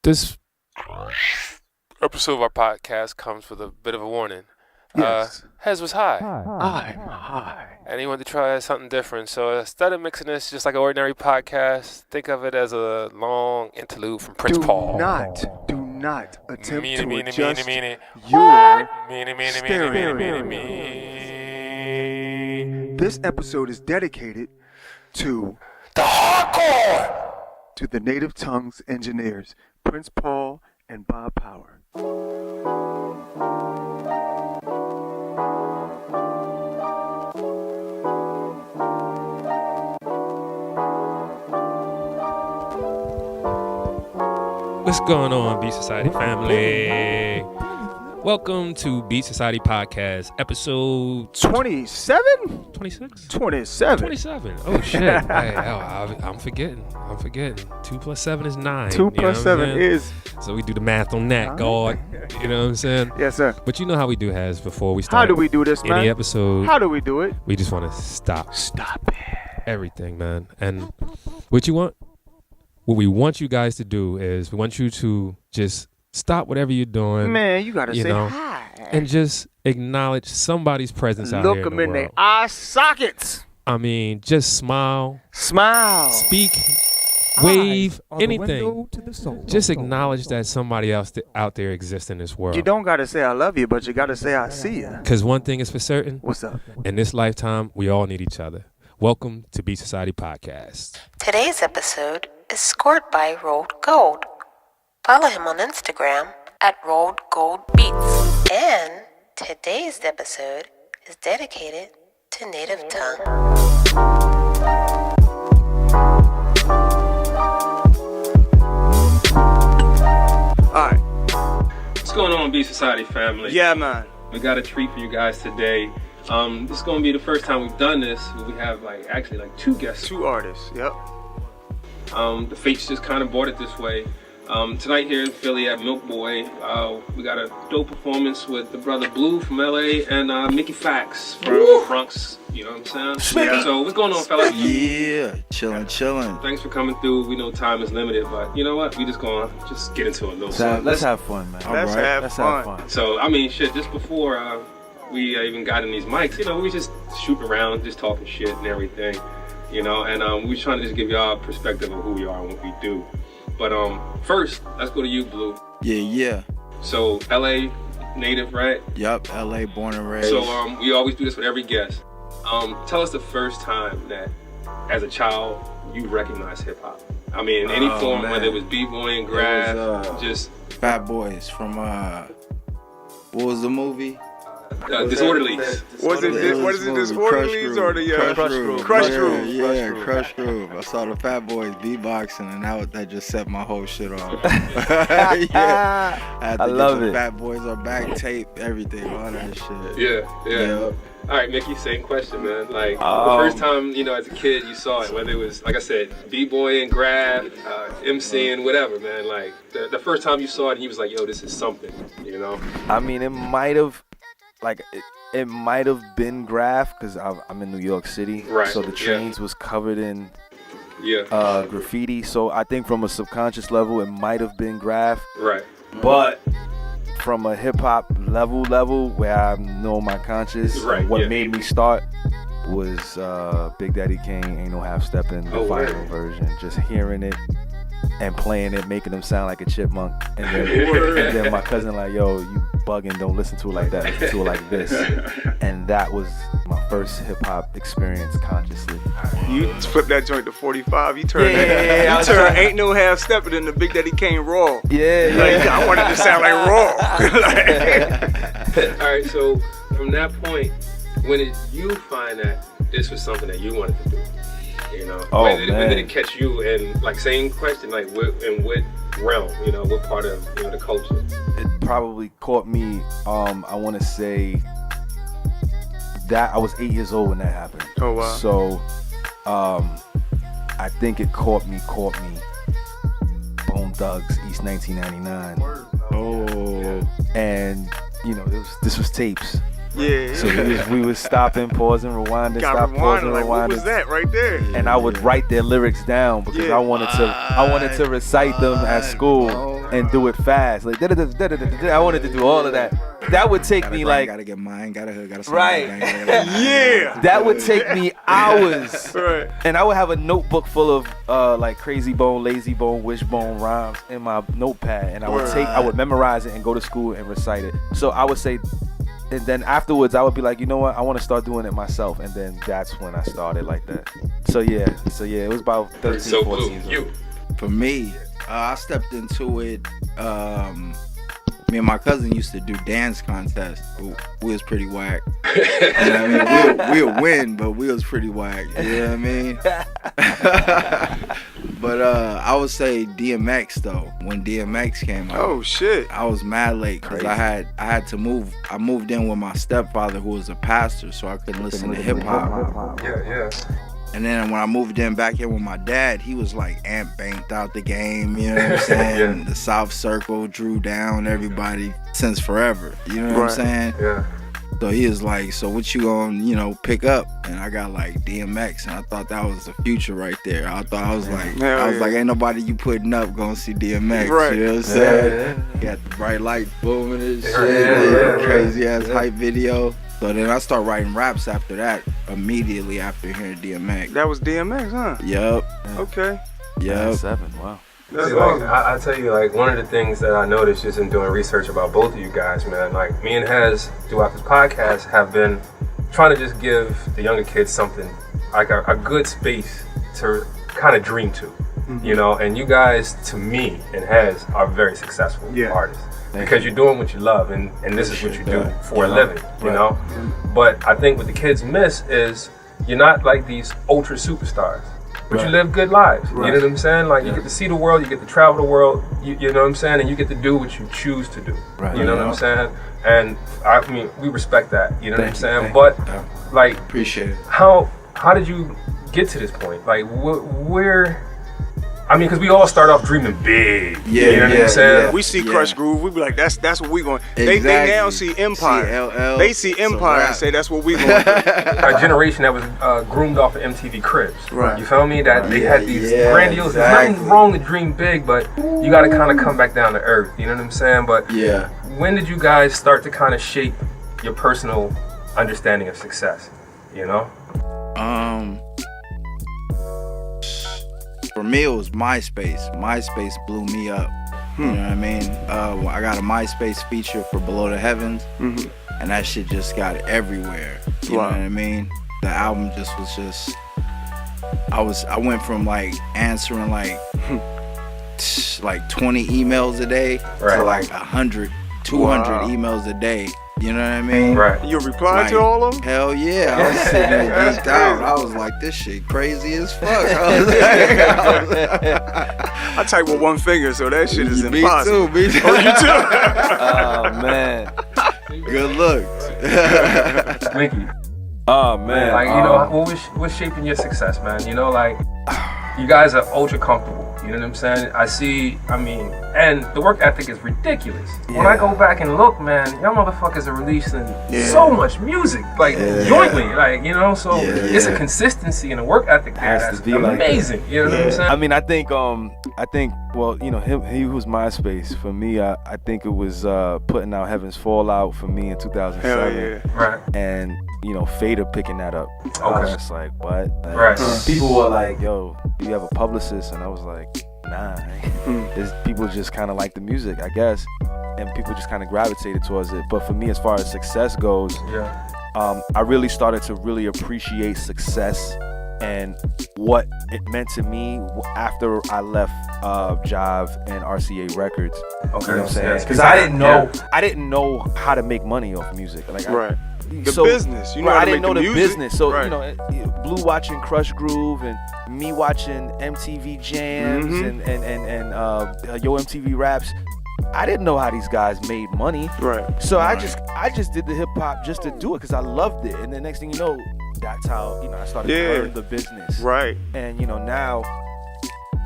This episode of our podcast comes with a bit of a warning. Yes. Hez was high. Hi. And he wanted to try something different. So instead of mixing this just like an ordinary podcast, think of it as a long interlude from Prince Paul. Do not attempt to adjust your stereo. This episode is dedicated to the hardcore! To the native tongues engineers, Prince Paul and Bob Power. What's going on, Beat Society family? Welcome to Beat Society Podcast, episode 27? 26? 27. 27. Oh, shit. I'm forgetting. 2 plus 7 is 9. 2 plus 7 is... So we do the math on that, God. You know what I'm saying? Yes, sir. But you know how we do, Has, before we start. How do we do this, man? Any episode. How do we do it? We just want to stop. Stop it. Everything, man. And what we want you guys to do is we want you to just stop whatever you're doing. Man, you gotta say hi. And just acknowledge somebody's presence out Look here them in in the their world. eye sockets. I mean, just smile, speak, Eyes wave, are the anything. window to the soul. Just acknowledge that somebody else out there exists in this world. You don't gotta say I love you, but you gotta say I see you. Because one thing is for certain. What's up? In this lifetime, we all need each other. Welcome to Beat Society Podcast. Today's episode is scored by Rolled Gold. Follow him on Instagram at Rolled Gold Beats. And today's episode is dedicated to native tongue. Alright. What's going on, Beat Society family? Yeah, man. We got a treat for you guys today. This is going to be the first time we've done this. We have actually two guests. Two artists, yep. The fates just kind of brought it this way. Tonight here in Philly at Milk Boy, we got a dope performance with the brother Blu from LA and Mickey Factz from Bronx. You know what I'm saying? Yeah. So what's going on, fellas? Yeah, chilling. Thanks for coming through. We know time is limited, but you know what? We just gonna get into it a little. So Let's have fun, man. Let's have fun. So I mean, shit. Just before we even got in these mics, you know, we just shooting around, just talking shit and everything. You know, and we trying to just give y'all a perspective of who we are and what we do. But first, let's go to you, Blu. Yeah. So LA native, right? Yup, LA born and raised. So we always do this with every guest. Tell us the first time that, as a child, you recognized hip hop. I mean, in any form, man. whether it was b-boying, graph, just Fat Boys from what was the movie? Disorderlies. What is it, Disorderlies or the Crush Groove? Yeah, Crush Groove. I saw the Fat Boys beatboxing, and that just set my whole shit off. Yeah, I love it. Fat Boys are back tape, everything, all that shit. Yeah. All right, Mickey, same question, man. Like, the first time, you know, as a kid, you saw it, whether it was, like I said, b-boying, graph, MCing, whatever, man. Like, the first time you saw it, he was like, yo, this is something, you know? I mean, it might have been graph because I'm in New York City, right? So the trains was covered in graffiti. So I think from a subconscious level, it might have been graph, right? But from a hip hop level, where I know my conscious, what made me start was Big Daddy Kane, Ain't No Half Steppin', the final version. Just hearing it and playing it, making them sound like a chipmunk, and then my cousin like, yo, you bugging, don't listen to it like that, listen to it like this. And that was my first hip hop experience consciously. You flip that joint to 45, you turn Ain't No Half Steppin' into Big Daddy Kane Raw. Yeah. I wanted to sound like Raw. All right, so from that point, when did you find that this was something that you wanted to do? You know, when did it catch you? And like, same question, like, in what realm? You know, what part of the culture? It probably caught me. I want to say that I was 8 years old when that happened. Oh wow! So, I think it caught me. Bone Thugs, East 1999. Oh, and you know, this was tapes. Yeah. So we was stopping, pausing, rewinding, pausing, like, rewinding. what was that right there? And I would write their lyrics down because I wanted to recite them at school. and do it fast. Like I wanted to do all of that. That would take me like gotta get mine, gotta hood, gotta right. Yeah. That would take me hours. Right. And I would have a notebook full of like crazy bone, lazy bone, wishbone rhymes in my notepad, and I would memorize it and go to school and recite it. So I would say, and then afterwards I would be like, you know what, I want to start doing it myself, and then that's when I started like that. So yeah, it was about 13, 14 years old. For me, I stepped into it. Me and my cousin used to do dance contests. We was pretty whack. You know what I mean? We would win, but we was pretty whack. You know what I mean? But I would say DMX though. When DMX came out, oh shit, I was mad late because I had to move. I moved in with my stepfather who was a pastor, so I couldn't listen to hip hop. Yeah. And then when I moved back in with my dad, he was like banked out the game, you know what I'm saying? Yeah. The South Circle drew down everybody since forever, you know what I'm saying? Yeah. So he was like, so what you gonna, pick up? And I got like DMX, and I thought that was the future right there. I was like, ain't nobody you putting up gonna see DMX, right. You know what I'm saying? He got the bright light booming and shit, crazy ass hype video. So then I started writing raps after that, immediately after hearing DMX. That was DMX, huh? Yep. Okay. Yep. 7, wow. See, like, I tell you, like, one of the things that I noticed just in doing research about both of you guys, man, like, me and Hez, throughout this podcast, have been trying to just give the younger kids something, like a good space to kind of dream to, you know? And you guys, to me, and Hez, are very successful artists. Because you're doing what you love, and this is what you do for a living, you know? But I think what the kids miss is you're not like these ultra superstars, but you live good lives, you know what I'm saying? Like, you get to see the world, you get to travel the world, you know what I'm saying? And you get to do what you choose to do, you know what I'm saying? And I mean, we respect that, you know what I'm saying? But, like, appreciate it. How did you get to this point? Like, where... I mean, because we all start off dreaming big. You know what I'm saying? Yeah. We see Crush Groove, we be like, that's what we going. Exactly. They now see Empire. They see Empire and say that's what we going. A generation that was groomed off of MTV Cribs. Right. You feel me? That they had these grandiose. There's nothing wrong to dream big, but you got to kind of come back down to earth. You know what I'm saying? But when did you guys start to kind of shape your personal understanding of success? You know? For me, it was MySpace. MySpace blew me up. You know what I mean? I got a MySpace feature for Below the Heavens, and that shit just got everywhere. You know what I mean? The album was I went from like answering like 20 emails a day to like 100, 200 emails a day. You know what I mean? Right. You reply to all of them? Hell yeah. I was sitting there geeked out. I was like, this shit crazy as fuck. I type with one finger, so that shit is impossible. Me too. Oh, you too? Oh man. Good looks. Mickey. Oh man. Like, you know, what's shaping your success, man? You know, like, you guys are ultra comfortable. You know what I'm saying? And the work ethic is ridiculous. When I go back and look, man, y'all motherfuckers are releasing so much music, like jointly, like, you know. So it's a consistency and a work ethic there that's amazing. Like, you know what I'm saying? I mean, I think, well, you know, he was MySpace. For me, I think it was putting out Heaven's Fallout for me in 2007. Hell yeah. Right. And, you know, Fader picking that up. I was just like, what? Like, Right. People were like, yo, do you have a publicist? And I was like, nah. People just kind of like the music, I guess. And people just kind of gravitated towards it. But for me, as far as success goes, I really started to really appreciate success and what it meant to me after I left Jive and RCA Records. Okay. You know what I'm saying? Because I didn't know how to make money off music. Like, The business. You know how to I didn't know the music. business. So, you know, Blue watching Crush Groove and me watching MTV Jams and Yo MTV Raps. I didn't know how these guys made money. Right. So I just did the hip hop just to do it because I loved it. And the next thing you know, that's how, you know, I started to learn the business. Right. And, you know, now,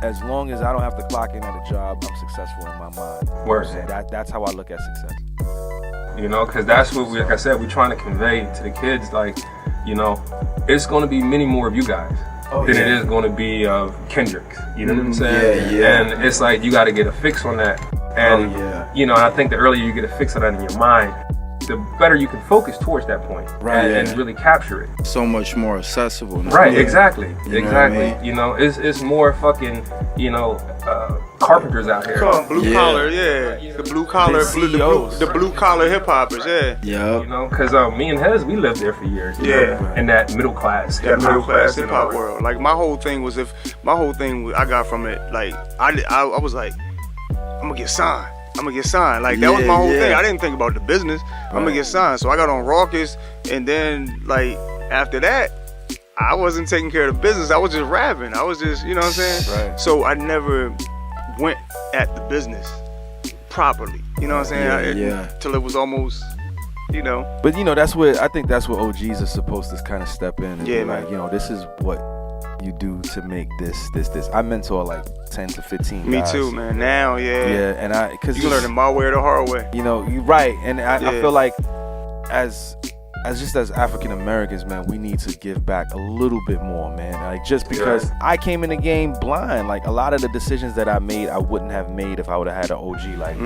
as long as I don't have to clock in at a job, I'm successful in my mind. Word. That's how I look at success. You know, because that's what like I said, we're trying to convey to the kids, like, you know, it's going to be many more of you guys than it is going to be of Kendricks. You know what I'm saying? And it's like, you got to get a fix on that. And you know, I think the earlier you get a fix on that in your mind, the better you can focus towards that point, and really capture it. So much more accessible now. Right, exactly. You know what I mean? You know, it's more fucking, you know, carpenters out here. Blue collar, the blue collar, the blue collar hip hoppers, You know, because me and Hez, we lived there for years. In that middle class, hip hop world. Like my whole thing was, I got from it. Like I was like, I'm gonna get signed. Like that was my whole thing. I didn't think about the business. I'm gonna get signed. So I got on Raucous, and then like after that, I wasn't taking care of the business. I was just rapping. I was just, you know what I'm saying? Right. So I never went at the business properly. You know what I'm saying? Till it was almost, you know. But you know, that's where I think that's where OGs are supposed to kind of step in and be man. like, you know, this is what you do to make this. I mentor like 10 to 15 Me guys. too, man. Now, and because you learn it my way or the hard way. You know, you're right, and I feel like as African Americans, man, we need to give back a little bit more, man. Like just because I came in the game blind, like a lot of the decisions that I made, I wouldn't have made if I would have had an OG like,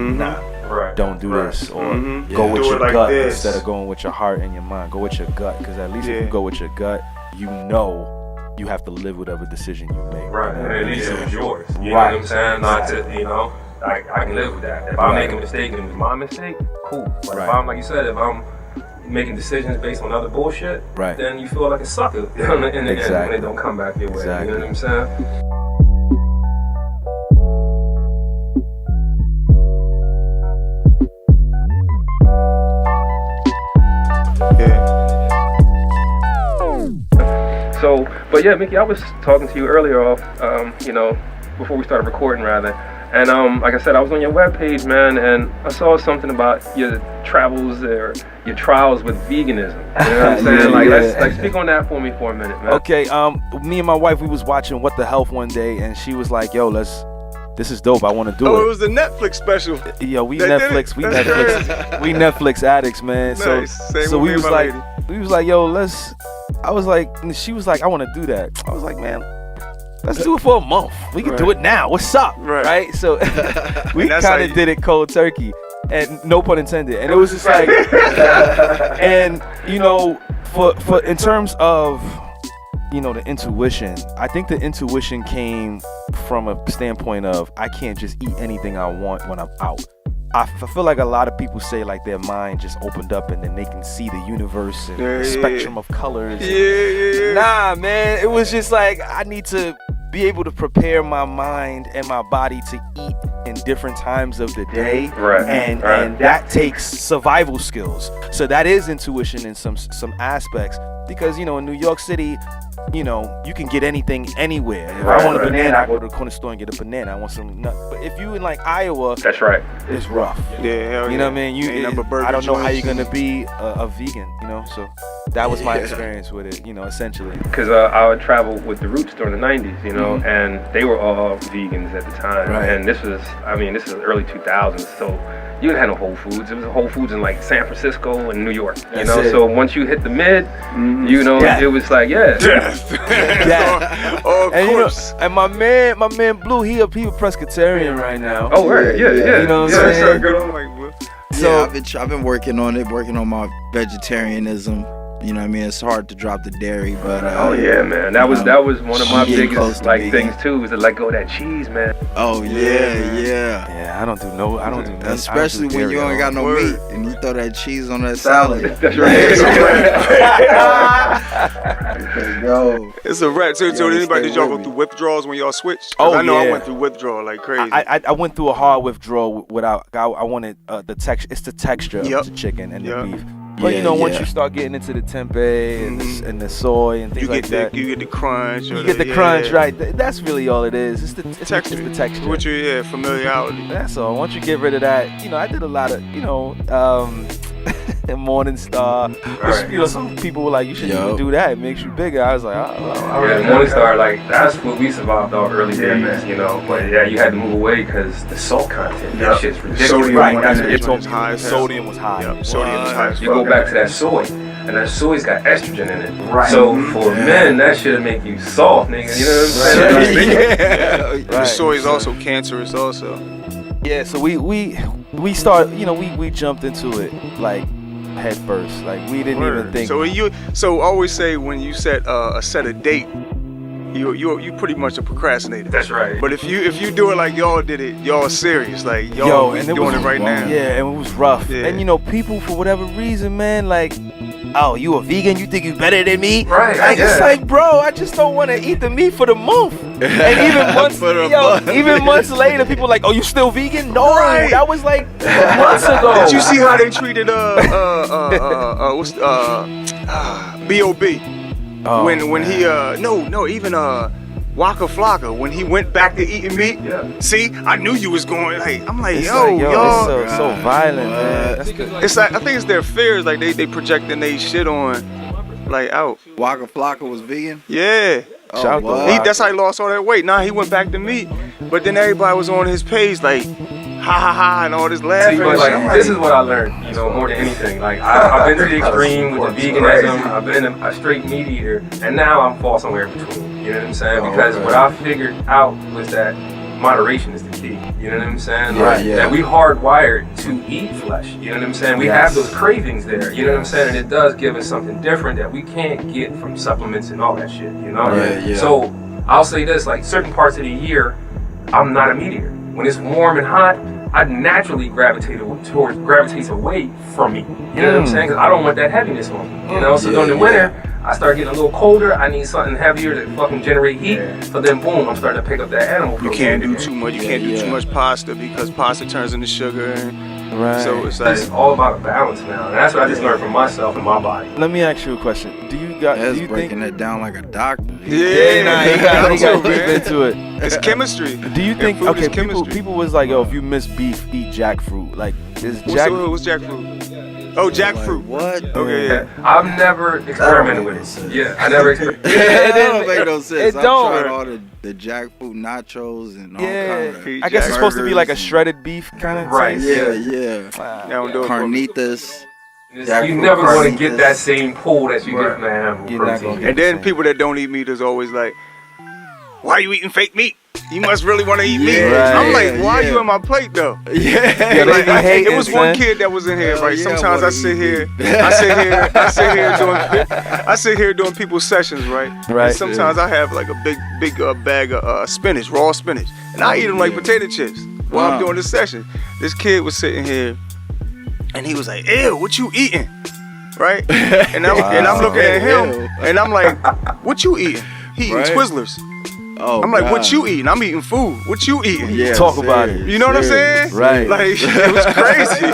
don't do this, or go with your gut instead of going with your heart and your mind. Go with your gut, because at least if you go with your gut, you know you have to live whatever decision you make. Right, and at least it was yours. You know what I'm saying? Not to, you know, I can live with that. If I make a mistake and it was my mistake, cool. But if I'm, like you said, if I'm making decisions based on other bullshit, then you feel like a sucker in the end when it don't come back your way. You know what I'm saying? So, but yeah, Mickey, I was talking to you earlier off, you know, before we started recording rather. And like I said, I was on your webpage, man, and I saw something about your travels or your trials with veganism. You know what I'm saying? Let's speak on that for me for a minute, man. Okay, me and my wife, we was watching What the Health one day, and she was like, yo, this is dope, I want to do it. Oh, it was the Netflix special. Yo, we Netflix addicts, man. Nice. So we was like, yo, she was like, I want to do that. I was like, man, let's do it for a month. We can do it now. What's up? Right? So we kind of did it cold turkey, and no pun intended. And it was just like, and you know, for in terms of, you know, the intuition, I think the intuition came from a standpoint of I can't just eat anything I want when I'm out. I feel like a lot of people say like their mind just opened up and then they can see the universe and the spectrum of colors. Nah, man, it was just like I need to be able to prepare my mind and my body to eat in different times of the day, and that takes survival skills. So that is intuition in some aspects, because you know in New York City, you know, you can get anything anywhere. If I want a banana, I go to the corner store and get a banana. I want some nuts. But if you in like Iowa, that's right, it's rough. Yeah, you know what I mean? I don't know how you're gonna be a vegan, you know. So that was my experience with it, you know, essentially. Because I would travel with the Roots during the '90s, you know, and they were all vegans at the time. And this was early 2000s, so you didn't have no Whole Foods. It was a Whole Foods in like San Francisco and New York, you know. So once you hit the mid, you know, it was like of course. You know, and my man Blue, he a Presbyterian right now. Oh right, yeah. You know what I'm saying? Good on like Blue. So I've been working on my vegetarianism. You know what I mean? It's hard to drop the dairy, but oh yeah, man. That was one of my biggest things too, was to let go of that cheese, man. Oh yeah. Yeah, I don't do nothing. Especially when you ain't got no meat and you throw that cheese on that salad. That's right. It's a wrap. So did y'all go through withdrawals when y'all switched? Oh, I know I went through withdrawal like crazy. I went through a hard withdrawal without. I wanted the texture. It's the texture of the chicken and the beef. But you know, once you start getting into the tempeh and the soy and things like that, you get the crunch. You get the crunch, right? That's really all it is. It's the texture. It's the texture. Which familiarity. That's all. Once you get rid of that, you know, I did a lot of, you know, Morning Star. You know, some people were like, you shouldn't even do that. It makes you bigger. I was like, oh, Morning Star, like that's what we survived our early days, you know. But yeah, you had to move away because the salt content, that shit's ridiculous. Sodium, that's what you're talking about. Sodium was high. Sodium was high. You go back to that soy, and that soy's got estrogen in it. Right. So for men, that shit'll make you soft, nigga. You know what I'm saying? The soy is also cancerous, also. Yeah, so we start, you know, we jumped into it like head first. Like we didn't even think. So always say when you set a date, you pretty much a procrastinator. That's right. But if you do it like y'all did it, y'all serious, like y'all doing it right now. Yeah, and it was rough. Yeah. And you know, people for whatever reason, man, like, oh, you a vegan? You think you better than me? Right. Like, it's like, bro, I just don't want to eat the meat for the month. And even months later, people like, oh, you still vegan? No, that was like months ago. Did you see how they treated B.O.B. Oh, when he even Waka Flocka when he went back to eating meat? Yeah. See, I knew you was going. Like, I'm like, It's yo, like, y'all. it's so violent, man. That's the, It's like I think it's their fears, like they projecting they shit on, like out. Waka Flocka was vegan. Yeah. Shout out to wow. Waka. That's how he lost all that weight. Now he went back to meat, but then everybody was on his page like, ha ha ha, and all this laughing. See, but like, this is what I learned, you know, more than anything. Like, I've been to the extreme with the veganism. I've been a straight meat eater, and now I'm fall somewhere in between. You know what I'm saying? Because what I figured out was that moderation is the key. You know what I'm saying? Right, yeah. That we hardwired to eat flesh. You know what I'm saying? We have those cravings there. You know what I'm saying? And it does give us something different that we can't get from supplements and all that shit. You know? Yeah. So I'll say this: like certain parts of the year, I'm not a meat eater. When it's warm and hot, I naturally gravitate away from meat. You know what I'm saying? Because I don't want that heaviness on me. You know? So during the winter, I start getting a little colder. I need something heavier to fucking generate heat. So then, boom, I'm starting to pick up that animal You protein. can't do again. too much. You can't do too much pasta because pasta turns into sugar. right. So it's like It's all about a balance now, and that's what I just learned from myself and my body. Let me ask you a question. Do you That's think? breaking it down like a doctor. yeah, he got deep man. into it. It's chemistry. Do you think? food is Okay, chemistry. people was like, yo, if you miss beef, eat jackfruit. Like, is jackfruit? What's jackfruit? Oh, jackfruit. What? Okay, yeah. I've never experimented with it. Yeah, I never experimented. That don't make no sense. It I don't. tried all the jackfruit nachos and all Yeah, kind I guess it's supposed to be like a burgers shredded beef kind of. Right. of. Yeah. Wow. They don't do it for me. Carnitas. You Jackfruit never want to carnitas. get that same pull that you get from the animal You're not protein. gonna And then people that don't eat meat is always like, why are you eating fake meat? You must really want to eat meat. Yeah, I'm like, why are yeah. you in my plate though? Yeah. Yeah, Like, they be hating, it was one son. kid that was in here, Hell right? yeah, Sometimes I I sit wanna here, eat I sit here doing people's sessions, right? Right. And sometimes I have like a big bag of spinach, raw spinach, and I eat them like potato chips while I'm doing this session. This kid was sitting here, and he was like, "Ew, what you eating?" Right? And I'm looking at him, and I'm like, "What you eating?" He eating Right. Twizzlers. Oh, I'm like, God. "What you eating?" I'm eating food. What you eating? Yeah, Talk about it. You know what I'm saying? Right. Like, it was crazy.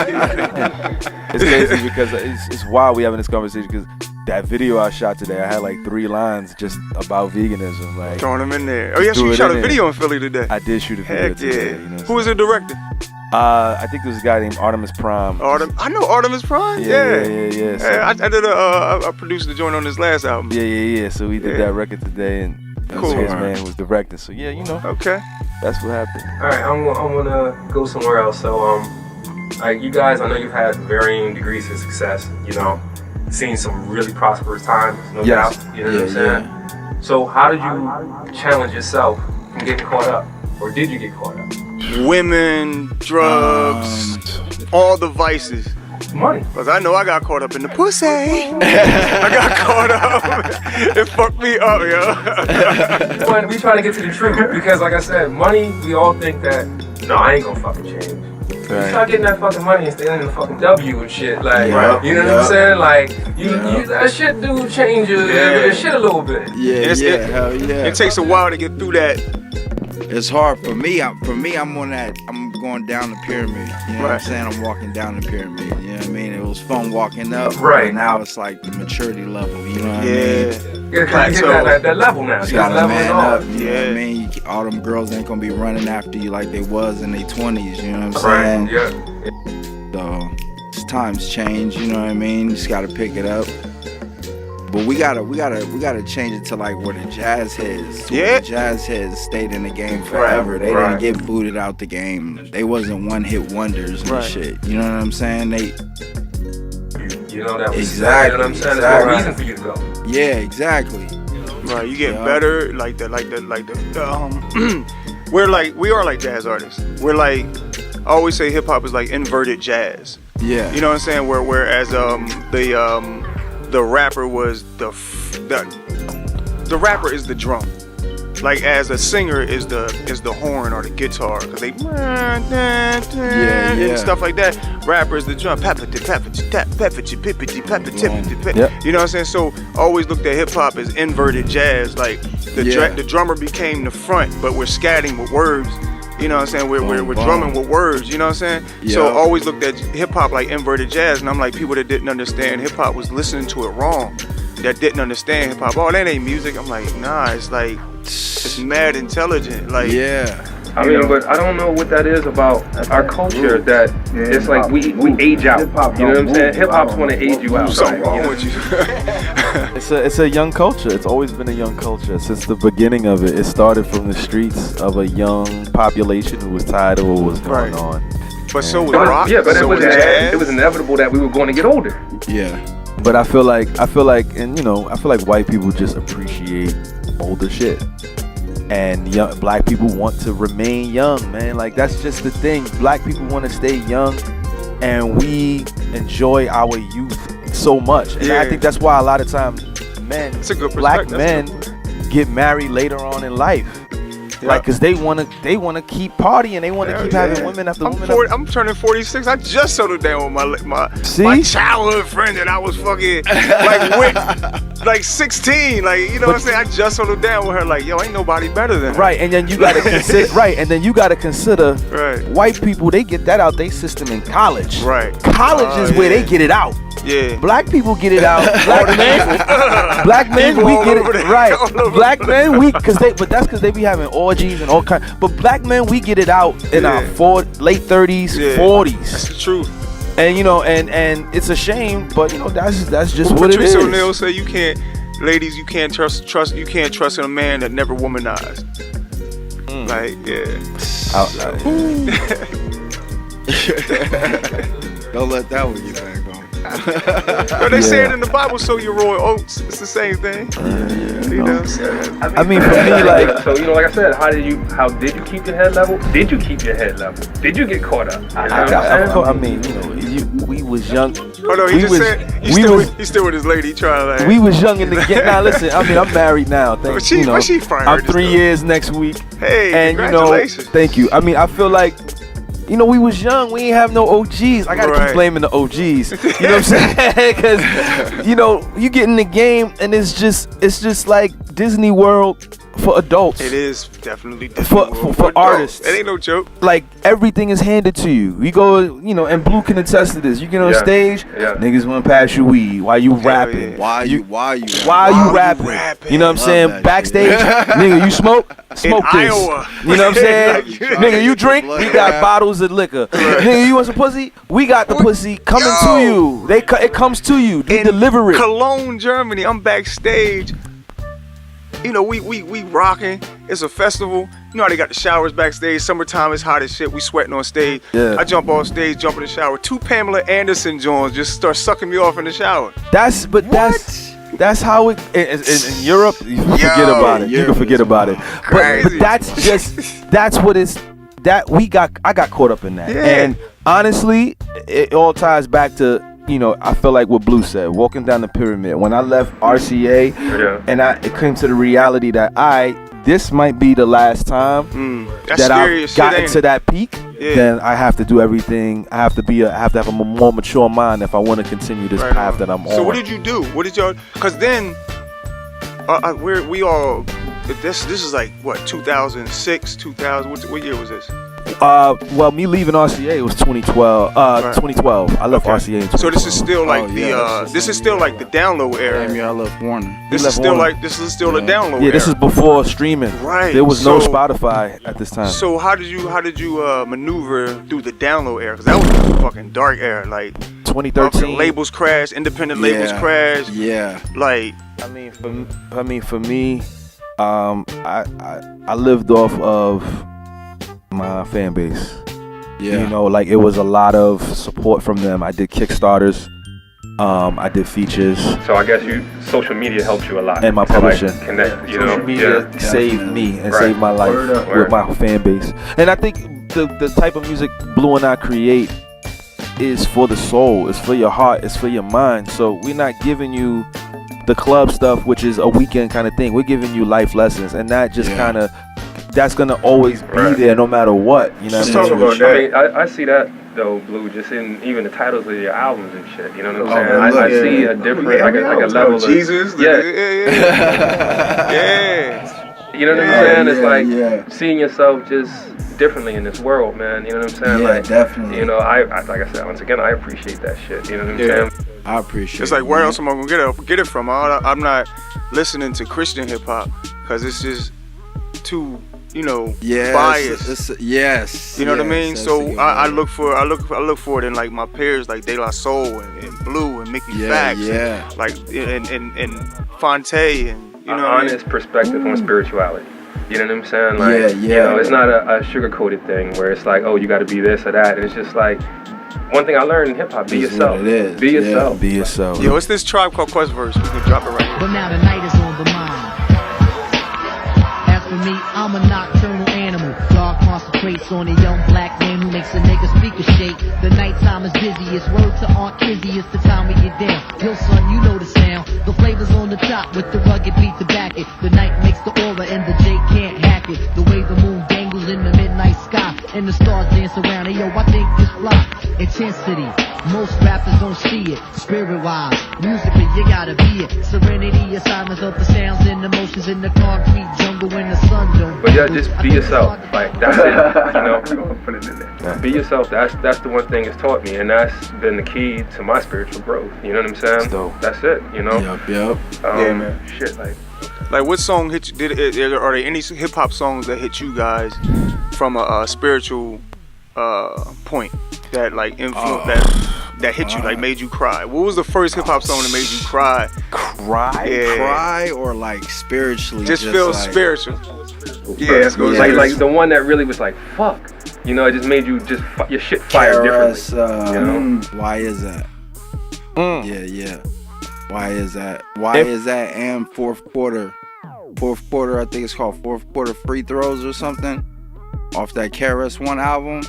It's crazy because it's wild we having this conversation because that video I shot today, I had like 3 lines just about veganism. Like, Throwing them in there. Oh, yeah, so threw you it shot in a there. video in Philly today. I did shoot a video Heck today. yeah. You know, Who was the director? I think there was a guy named Artemis Prime. I know Artemis Prime. Yeah. Yeah, So, I did I produced the joint on his last album. yeah. So we did Yeah. that record today, and Cool. his man was directing. So yeah, you know, Okay. that's what happened. All right, I'm gonna go somewhere else. So, like you guys, I know you've had varying degrees of success. You know, seen some really prosperous times, no Yes. doubt. You know what I'm saying? So, how did you challenge yourself from getting caught up, or did you get caught up? Women, drugs, all the vices. Money. Cause I know I got caught up in the pussy. I got caught up. It fucked me up, yo. But we trying to get to the truth because, like I said, money. We all think that no, I ain't gonna fucking change. You start getting that fucking money and staying in the fucking W and shit, like, you know what I'm saying? Like, you that shit do change your shit a little bit. Hell yeah. It takes a while to get through that. It's hard for me. I'm on that. I'm going down the pyramid. You know what I'm saying? I'm walking down the pyramid. You know what I mean? It was fun walking up. Right. But now it's like the maturity level. You know what I mean? Yeah, cause you hit that level now. You gotta man up. You know what Yeah. I mean? All them girls ain't gonna be running after you like they was in their 20s. You know what I'm saying? Right. Yeah. So as times change. You know what I mean? You just gotta pick it up. But we gotta change it to like where the jazz heads. Yeah. The jazz heads stayed in the game forever. They didn't get booted out the game. They wasn't one hit wonders and shit. You know what I'm saying? You know that was Exactly, You know what I'm saying? exactly. There's no reason for you to go. Yeah, exactly. Right, you get better, like the we are like jazz artists. We're like I always say hip hop is like inverted jazz. Yeah. You know what I'm saying? Whereas the rapper was the rapper is the drum. Like as a singer is the horn or the guitar, because they and stuff like that. Rapper is the drum. You know what I'm saying? So I always looked at hip hop as inverted jazz. Like the drummer became the front, but we're scatting with words. You know what I'm saying? We're drumming with words. You know what I'm saying? Yeah. So I always looked at hip hop like inverted jazz, and I'm like, people that didn't understand hip hop was listening to it wrong. That didn't understand hip hop. Oh, that ain't music. I'm like, nah, it's like it's mad intelligent. Like I mean, but I don't know what that is about our culture that it's like we age out. You know what I'm saying? Hip hop's want to age you out. Something wrong with you. It's a young culture. It's always been a young culture since the beginning of it. It started from the streets of a young population who was tired of what was going on. But so was rock. Yeah, but so it was inevitable that we were going to get older. Yeah. But I feel like white people just appreciate older shit, and black people want to remain young, man. Like that's just the thing. Black people want to stay young, and we enjoy our youth so much. And I think that's why a lot of times black men get married later on in life. Like, cause they wanna keep partying, they wanna keep having women after women. I'm turning 46. I just settled down with my childhood friend that I was fucking like with, like 16. Like, you know what I'm saying? I just settled down with her. Like, yo, ain't nobody better than her. Right, and then you gotta consider. White people, they get that out they system in college. Right. College is where they get it out. Yeah. Black people get it out. Black men, we get it right. Black men, but that's because they be having orgies and all kind. But black men, we get it out in our late 30s, 40s. That's the truth. And and it's a shame, but that's just what it is. Patrice O'Neal say you can't trust in a man that never womanized. Like, Don't let that one get back on. They say it in the Bible, sow your royal oats. It's the same thing. You know what I'm saying? I mean, for me, like, so like I said, how did you keep your head level? Did you keep your head level? Did you get caught up? We was young. Oh no, he he's still with his lady trying to. We was young in the game. Now listen, I mean, I'm married now. She I'm 3 years next week. Hey, and congratulations. Thank you. I mean, I feel like, we was young. We ain't have no OGs. I gotta keep blaming the OGs. You know what I'm saying? Because you get in the game and it's just like Disney World for adults. It is definitely for artists. It ain't no joke. Like everything is handed to you. We go, and Blue can attest to this. You get on stage, niggas wanna pass you weed while you rapping. Yeah. Why you rapping? You know what I'm saying? Backstage, nigga, you smoke this. Iowa. You know what I'm saying? Nigga, you drink? We got bottles of liquor. Nigga, you want some pussy? We got the pussy coming to you. It comes to you. We deliver it. Cologne, Germany. I'm backstage. We rocking. It's a festival. You know how they got the showers backstage. Summertime is hot as shit. We sweating on stage. Yeah. I jump off stage, jump in the shower. 2 Pamela Anderson joints just start sucking me off in the shower. That's how it in Europe. You can forget about it. You can forget about it. But that's what it's. That I got caught up in that. Yeah. And honestly, it all ties back to. I feel like what Blue said, walking down the pyramid. When I left RCA, and it came to the reality that this might be the last time that I've gotten to that peak. Then I have to do everything. I have to have a more mature mind if I want to continue this path that I'm on. So what did you do? What did y'all? Because then, this is like what 2006, 2000. What year was this? Well, me leaving RCA was 2012. 2012. I left RCA in 2012. So this is still like this is still like the download era. Damn, I left Warner. This is still the download era. Yeah, this is before streaming. Right. There was no Spotify at this time. So how did you maneuver through the download era? Because that was a fucking dark era. Like 2013. Labels crashed. Independent labels crashed. Yeah. Like. For me, I lived off of my fan base. Yeah. Like it was a lot of support from them. I did Kickstarters. I did features. So I guess social media helped you a lot. And my publishing. Connect, Social media saved me and saved my life with my fan base. And I think the type of music Blue and I create is for the soul, it's for your heart, it's for your mind. So we're not giving you the club stuff, which is a weekend kind of thing. We're giving you life lessons, and that just kind of, that's gonna always be there no matter what. You know what I mean? I mean, I see that though, Blue, just in even the titles of your albums and shit. You know what I'm saying? I see a different, like a level of Jesus. Yeah. Yeah. You know what I'm saying? It's like seeing yourself just differently in this world, man. You know what I'm saying? Yeah, like, definitely. You know, I like I said, once again, I appreciate that shit. You know what I'm saying? I appreciate it. It's like, where else am I gonna get it from? I'm not listening to Christian hip hop because it's just too, you know, biased. Yes. You know what I mean? So I look for it in like my peers like De La Soul and Blu and Mickey Factz, like and Fonte, and you know, honest perspective on spirituality. You know what I'm saying? Like, you know, it's not a sugar-coated thing where it's like, oh, you got to be this or that. It's just like, one thing I learned in hip-hop, be yourself. What it is. Be yourself. Be yourself. Yo, it's this Tribe Called Quest verse. We can drop it right here. But now the night is on the mind. As for me, I'm a nocturnal animal. God concentrates on a young black man who makes a nigga speaker shake. The nighttime is busy. It's word to Aunt Kizzy. It's the time we get down. Yo, son, you know the sound. The flavor's on the top with the rugged beat to back it. The night makes the aura and the J can't hack it. The way the moon dangles in the midnight sky and the stars dance around. Hey, yo, I think this fly. Intensity. Most rappers don't see it. Spirit-wise, musically, you gotta be it. Serenity, a silence of the sounds and emotions in the concrete jungle when the sun don't. But yeah, just be yourself. Like, that's it. You know, put it in there. Be yourself. That's the one thing it's taught me, and that's been the key to my spiritual growth. You know what I'm saying? That's it. You know. Yep. Yeah, man. Shit, like what song hit you? Are there any hip hop songs that hit you guys from a spiritual point that like influence that hit you, like made you cry? What was the first hip hop song that made you cry? Cry or like spiritually? Just feel like, spiritual. Yeah, like the one that really was like, fuck. You know, it just made you just your shit fire differently. You know? Why is that? Yeah. Why is that? Why is that? And fourth quarter, I think it's called fourth quarter free throws or something, off that KRS-One album,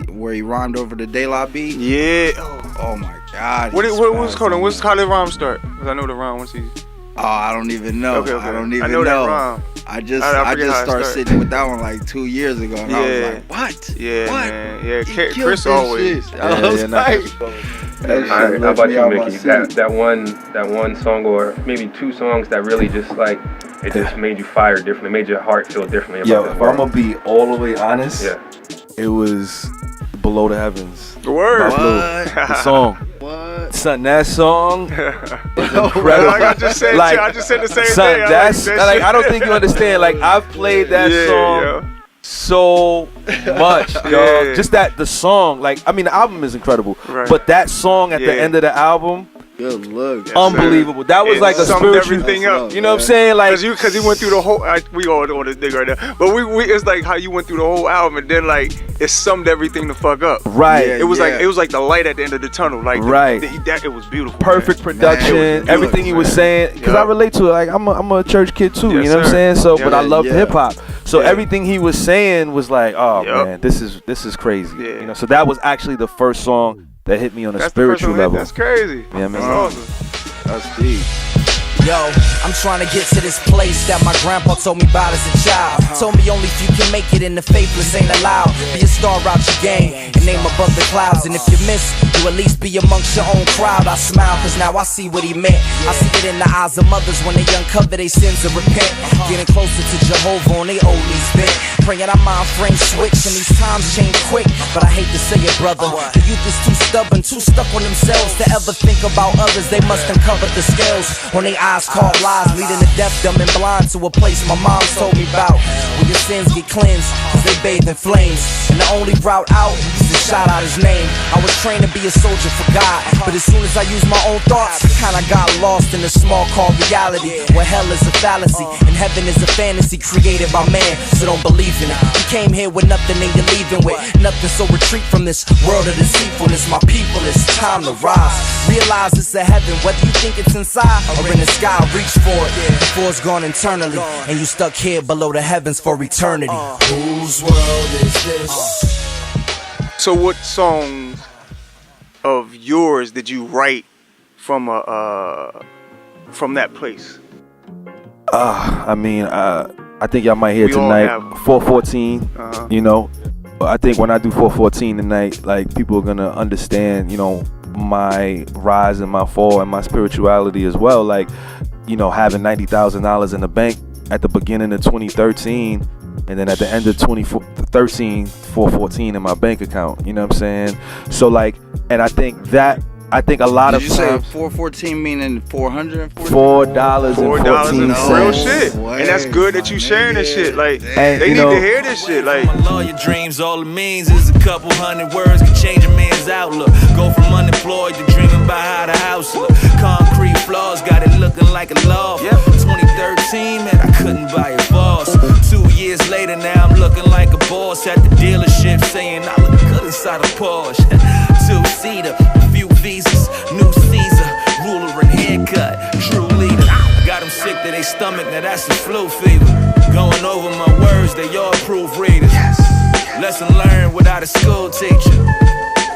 where he rhymed over the De La beat. Yeah. Oh my God. What was called? How did the rhyme start? Because I know the rhyme once he. Oh, I don't even know. Okay. I don't even I know that rhyme. I just started sitting with that one like 2 years ago, and I was like, what? Yeah, what? man. Yeah, Chris always. I was like, how about you, Mickey? That one song, or maybe two songs that really just like it just made you fire differently, made your heart feel differently about if I'm gonna be all the way honest, it was Below the Heavens. The word. The song. What? Son, that song is incredible. Like I just said the same son, thing. That's like I don't think you understand. Like I've played that song so much, dog. Just the song. Like I mean, the album is incredible, but that song at the end of the album. Good look. Unbelievable. That was like a spiritual. Everything up. You know what I'm saying? Like because he went through the whole. We all on this thing right now, but we it's like how you went through the whole album and then like it summed everything the fuck up. Right. It was like the light at the end of the tunnel. Like that. It was beautiful. Perfect production. Everything he was saying. Because I relate to it. Like I'm a church kid too. You know what I'm saying? So, but I love hip hop. So everything he was saying was like, oh man, this is crazy. You know. So that was actually the first song that hit me on a spiritual level. That's crazy. Yeah, man. That's awesome. That's deep. Yo, I'm trying to get to this place that my grandpa told me about as a child. Told me only if you can make it and the faithless ain't allowed. Be a star out your game and name above the clouds. And if you miss, you at least be amongst your own crowd. I smile cause now I see what he meant. I see it in the eyes of mothers when they uncover their sins and repent. Getting closer to Jehovah on they oldies bent. Praying our mind frame switch and these times change quick. But I hate to say it, brother, the youth is too stubborn, too stuck on themselves to ever think about others. They must uncover the scales on their eyes called lies, leading the deaf, dumb, and blind to a place my mom's told me about, where your sins get cleansed cause they bathe in flames. And the only route out is to shout out his name. I was trained to be a soldier for God, but as soon as I used my own thoughts, I kinda got lost in a small called reality, where hell is a fallacy and heaven is a fantasy created by man. So don't believe in it. You came here with nothing and you're leaving with nothing, so retreat from this world of deceitfulness. My people, it's time to rise. Realize it's a heaven, whether you think it's inside or in the sky, reach for it before it's gone internally, and you stuck here below the heavens for eternity. Whose world is this? So what songs of yours did you write from that place? I mean, I think y'all might hear We all tonight have- 414. You know, I think when I do 414 tonight, like people are gonna understand, you know, my rise and my fall and my spirituality as well. Like, you know, having $90,000 in the bank at the beginning of 2013, and then at the end of 2013, 414 in my bank account. You know what I'm saying? So like, and I think a lot Did of you say times 414 meaning 414? $4.14. Real shit. Way, And that's good that my you sharing this nigga. shit. Like, And, they you need know- to hear this shit. Like, All your dreams, all it means is a couple hundred words can change a man's outlook. Go from unemployed to dreaming about how the house look. Concrete floors got it looking like a loft. 2013, man, I couldn't buy a boss. 2 years later, now I'm looking like a boss at the dealership, saying I look good inside a Porsche. 2-seater, a few visas, new Caesar, ruler and haircut, true leader. Got them sick to their stomach, now that's the flu fever. Going over my words, they all proofreaders. Lesson learned without a school teacher.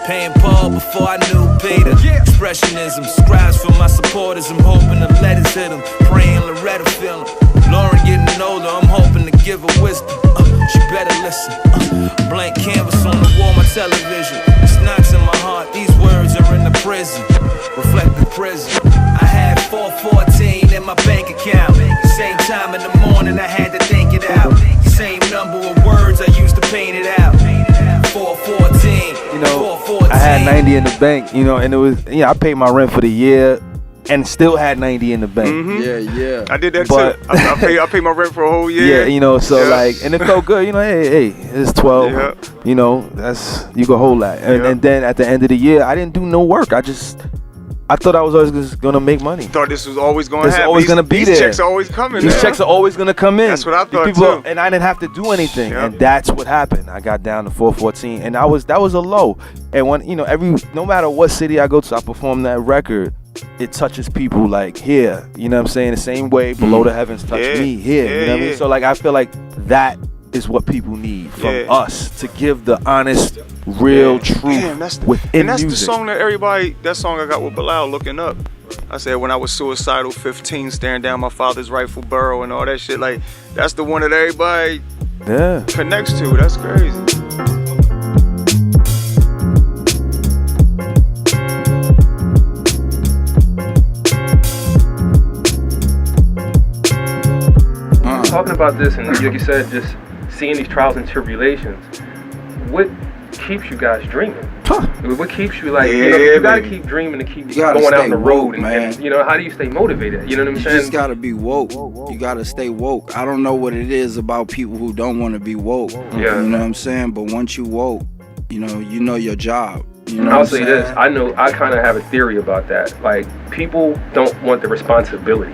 Paying Paul before I knew Peter. Expressionism, scribes for my supporters. I'm hoping the letters hit them. Praying Loretta feel them. Lauren getting older, I'm hoping to give her wisdom. She better listen. Blank canvas on the wall, my television. It's knocks in my heart, these words are in the prison. Reflect the prison. I had 414 in my bank account. Same time in the morning, I had to think it out. Same number of words I used to paint it out. 414. You know, I had 90 in the bank, you know, and it was, you know, I paid my rent for the year and still had 90 in the bank. Yeah. I did that But- too. I paid my rent for a whole year. Yeah, you know, so Yeah. like, and it felt good, you know, hey, it's 12, Yeah. you know, that's, you can hold that. And, Yeah. and then at the end of the year, I didn't do no work. I thought I was always just gonna make money. Thought this was always going to It's happen. always gonna be These there. checks are always coming. These man. checks are always gonna come in. That's what I These thought, people- too. And I didn't have to do anything, Yeah. and that's what happened. I got down to 414, and that was a low. And when, you know, no matter what city I go to, I perform that record. It touches people like here, you know what I'm saying? The same way Below the Heavens touched Yeah. me here, you know what I mean? Yeah. So like, I feel like that is what people need from Yeah. us, to give the honest, real truth Damn, within and that's music. the song that everybody, that song I got with Bilal, Looking Up. I said when I was suicidal, 15, staring down my father's rightful burrow and all that shit. Like, that's the one that everybody Yeah. connects to. That's crazy. Talking about this, and like you said, just seeing these trials and tribulations, what keeps you guys dreaming? What keeps you like, you know, Yeah, you gotta baby. keep dreaming to keep You gotta going out stay on the road, woke, and, man. you know, how do you stay motivated? You know what I'm You saying? just gotta be woke. You gotta stay woke. I don't know what it is about people who don't want to be woke. Yeah. You know what I'm saying? But once you woke, you know your job. You know I'll what I'm say saying? this, I kind of have a theory about that. Like, people don't want the responsibility.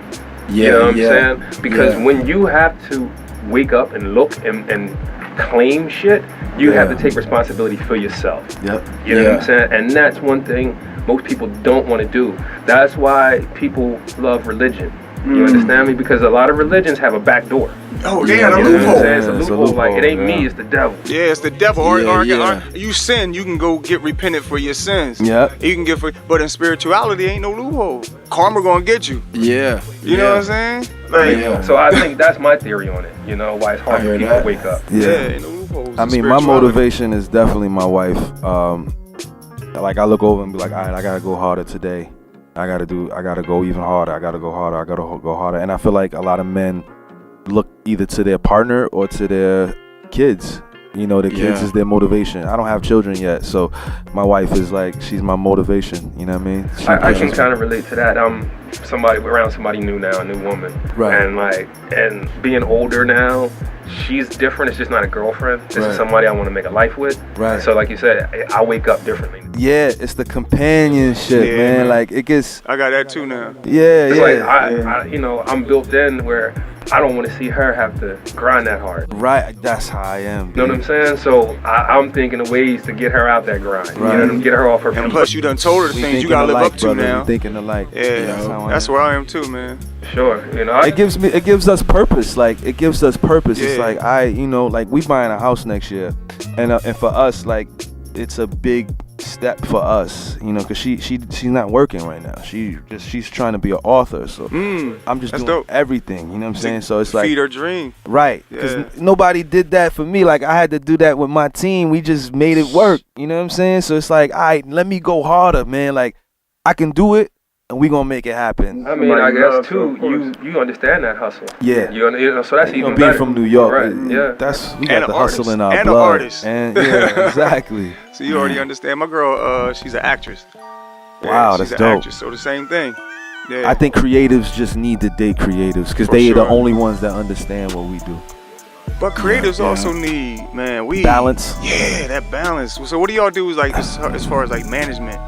Yeah, You know what I'm yeah, saying? Because yeah. when you have to wake up and look and claim shit, you have to take responsibility for yourself. Yep. You know what I'm Yeah. saying? And that's one thing most people don't want to do. That's why people love religion. You understand me? Because a lot of religions have a back door. Oh, Yeah, they had a You know what I'm loophole. saying? It's a Yeah, it's a loophole. Like, it ain't loophole, me, yeah. it's the devil. Yeah, it's the devil. Yeah. You sin, you can go get repented for your sins. Yeah. You can get for, but in spirituality, ain't no loophole. Karma gonna get you. Yeah. You know what I'm saying? Like, Yeah. So I think that's my theory on it. You know, why it's hard I for hear people that. to wake up. yeah, Yeah. ain't no loopholes. I in mean, my spirituality. motivation is definitely my wife. Like, I look over and be like, all right, I gotta go harder today. I gotta go even harder. I gotta go harder. And I feel like a lot of men look either to their partner or to their kids. You know, their kids Yeah. is their motivation. I don't have children yet, so my wife is like, she's my motivation. You know what I mean? She I can pushes me. kind of relate to that. Somebody new now, a new woman, Right. and being older now, she's different. It's just not a girlfriend. This Right. is somebody I want to make a life with. Right. So like you said, I wake up differently. Yeah, it's the companionship, Yeah, man. man. Like, it gets, I got that too now. yeah, It's yeah. like I, you know, I'm built in where I don't want to see her have to grind that hard. Right, that's how I am. You know what I'm saying? So I'm thinking of ways to get her out that grind. Right. You know, get her off her feet. And plus, you done told her the things you gotta live up to now. We thinking alike. Yeah, that's where I am too, man. Sure, you know. It gives us purpose. Like it gives us purpose. Yeah. It's like like we buying a house next year, and for us, like it's a big step for us, because she's not working right now. She's trying to be an author. So I'm just doing dope. everything. You know what I'm saying? So it's like feed her dream. Right, because nobody did that for me. Like I had to do that with my team. We just made it work. You know what I'm saying? So it's like, all right, let me go harder, man. Like I can do it. And we gonna make it happen. I mean, I guess too, you understand that hustle. Yeah. You know, so that's even being better. from New York, right? Yeah. We got the hustle in our blood. And an artist. And yeah, exactly. So you already understand. My girl, she's an actress. Wow, she's that's an dope. Actress, so the same thing. Yeah. I think creatives just need to date creatives because they are the only ones that understand what we do. But creatives also need, man, balance. Yeah, that balance. So what do y'all do is like as far as like management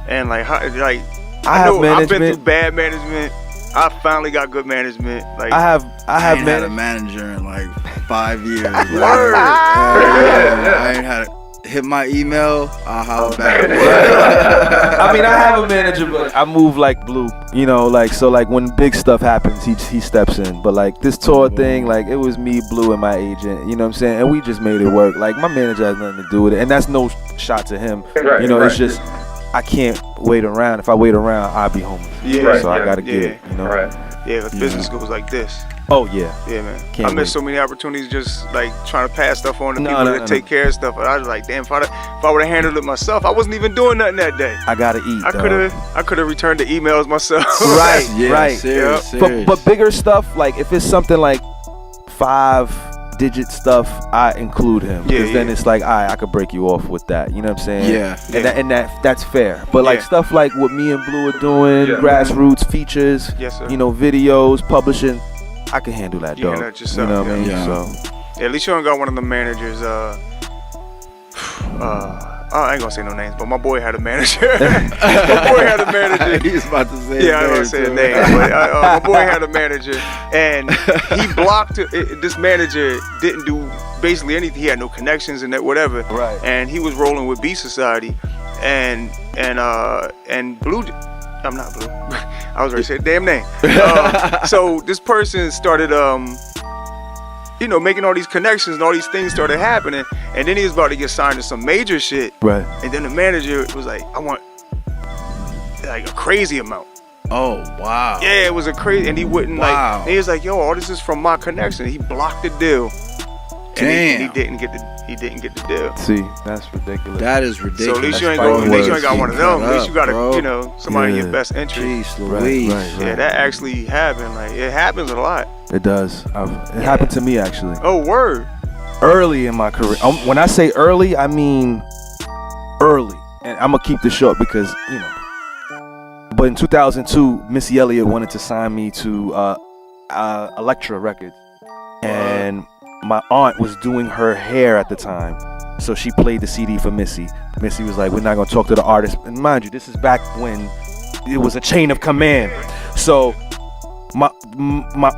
and like how like. I've been through bad management. I finally got good management. Like I have had a manager in like 5 years. Word. I ain't had to hit my email. I'll holler back. I mean, I have a manager, but I move like Blue. So when big stuff happens, he steps in. But like this tour thing, like it was me, Blue, and my agent. You know what I'm saying? And we just made it work. Like my manager has nothing to do with it, and that's no shot to him. Right, It's just. I can't wait around. If I wait around, I'll be homeless. Yeah, so I gotta get it. Right. Yeah, the business goes like this. Oh yeah. Yeah, man. Can't I missed wait. so many opportunities just like trying to pass stuff on to people that take care of stuff. But I was like, damn, if I would have handled it myself, I wasn't even doing nothing that day. I gotta eat. I could have returned the emails myself. Right. Yeah, right. Serious. But bigger stuff, like if it's something like 5-digit stuff, I include him because then it's like, I could break you off with that. You know what I'm saying? Yeah. And that's fair. But like stuff like what me and Blue are doing, grassroots features, Yes, sir. videos, publishing, I can handle that, You dog. handle it yourself, You know what I mean? yeah. So Yeah, at least you don't got one of the managers. I ain't gonna say no names, but my boy had a manager. My boy had a manager. He was about to say. Yeah, I don't want to say his name, but my boy had a manager, and he blocked it. This manager didn't do basically anything. He had no connections and that whatever. Right. And he was rolling with B Society, and Blue. I'm not Blue. I was ready to say the damn name. So this person started making all these connections and all these things started happening, and then he was about to get signed to some major shit. right. And then the manager was like, I want like a crazy amount. Oh wow. Yeah, it was a crazy, and he wouldn't Wow. like. He was like, "Yo, all this is from my connection." He blocked the deal. And he didn't get the deal. See, that's ridiculous. That is ridiculous. So at least you ain't fighting got one of them. At least you got bro. somebody in your best interest. Jeez Right, Louise. right. Yeah, that actually happened. Like it happens a lot. It does. It happened to me actually. Oh, word. Early in my career. When I say early, I mean early. And I'm gonna keep this short because But in 2002, Missy Elliott wanted to sign me to Elektra Records, and my aunt was doing her hair at the time, so she played the CD for Missy. Missy was like, "We're not gonna talk to the artist." And mind you, this is back when it was a chain of command. So my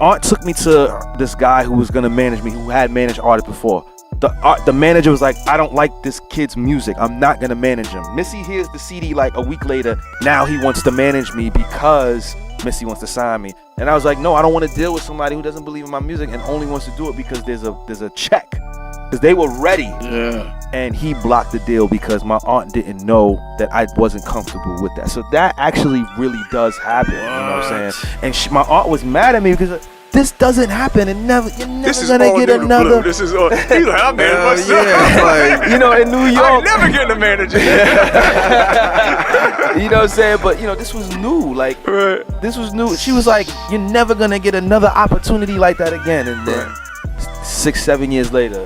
aunt took me to this guy who was gonna manage me, who had managed artists before. The manager was like, "I don't like this kid's music. I'm not gonna manage him." Missy hears the CD like a week later. Now he wants to manage me because Missy wants to sign me. And I was like, no, I don't want to deal with somebody who doesn't believe in my music and only wants to do it because there's a check. Because they were ready. Yeah. And he blocked the deal because my aunt didn't know that I wasn't comfortable with that. So that actually really does happen. You know what I'm saying? And my aunt was mad at me because this doesn't happen, and you're never gonna get another. This is all. He's like, I'm managing myself. Yeah, like, in New I'm York. never getting a manager. You know what I'm saying? But this was new. Like this was new. She was like, "You're never gonna get another opportunity like that again." And then 6-7 years later,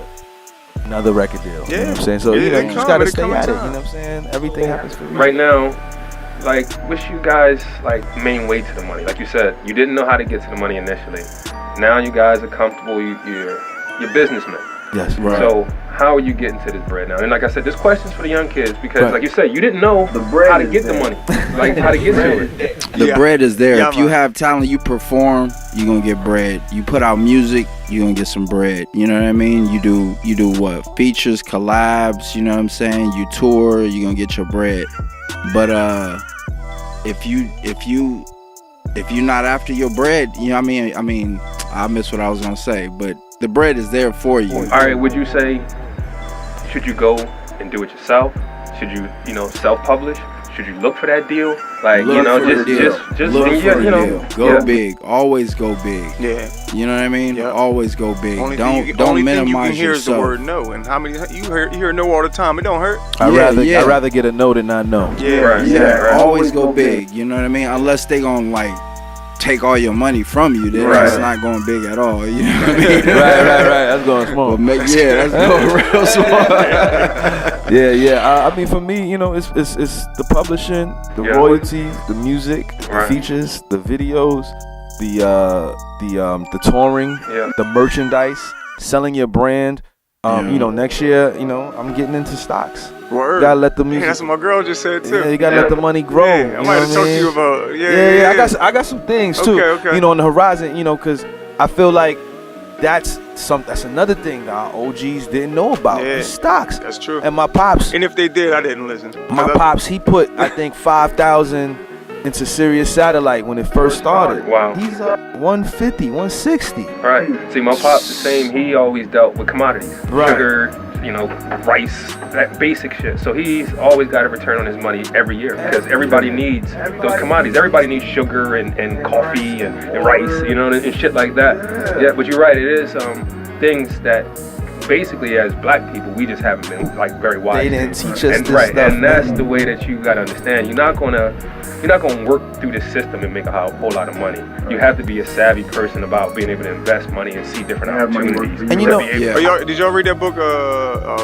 another record deal. You know what I'm saying? So you just gotta stay at it. You know what I'm saying? Everything happens for me. Right now, like, what's you guys main way to the money? Like you said, you didn't know how to get to the money initially. Now you guys are comfortable. You're businessmen. Yes. Right. So how are you getting to this bread now? And like I said, this question's for the young kids because, Right. like you said, you didn't know how to get the money, like how to get to it. The bread is there. Yeah, If you man. have talent, you perform, you're gonna get bread. You put out music, you're gonna get some bread. You know what I mean? You do what? Features, collabs, you know what I'm saying? You tour, you're gonna get your bread. But if you're not after your bread, you know what I mean? I missed what I was gonna say, but the bread is there for you. All right, would you say, should you go and do it yourself? Should you, self-publish? Should you look for that deal? Like, Look for the deal. just Look and for the you deal. Go big. Always go big. Yeah. You know what I mean? Yeah. Always go big. Only Don't thing you can minimize hear is the yourself. word no. And how many you hear no all the time? It don't hurt. Yeah. I'd rather get a no than not know. Yeah. Right. Yeah, right. always go big. You know what I mean? Unless they gonna like take all your money from you, then Right. it's not going big at all. You know what I mean? right. That's going small. But that's going real small. Yeah. I mean, for me, it's the publishing, the Yeah. royalties, the music, Right. the features, the videos, the touring, Yeah. the merchandise, selling your brand. Yeah. Next year, I'm getting into stocks. Word. You gotta let the Man, music. that's what my girl just said too. Yeah, you gotta let the money grow. Yeah, you I know might have what talked I to mean? you about. Yeah. I got some things too. Okay. On the horizon. Because I feel like that's another thing that our OGs didn't know about. Yeah. The stocks. That's true. And my pops, And if they did, I didn't listen. he put I think 5,000 into Sirius Satellite when it first started. Wow. He's up 150, 160. Right. See, my pop's the same. He always dealt with commodities. Right. Sugar, rice, that basic shit. So he's always got a return on his money every year because everybody needs those commodities. Everybody needs sugar and coffee and rice, and shit like that. Yeah, but you're right. It is things that basically as black people, we just haven't been like very wise. They didn't teach us and, this right, stuff. and that's the way that you gotta understand. You're not gonna work through this system and make a whole lot of money. You have to be a savvy person about being able to invest money and see different opportunities. And Did y'all read that book,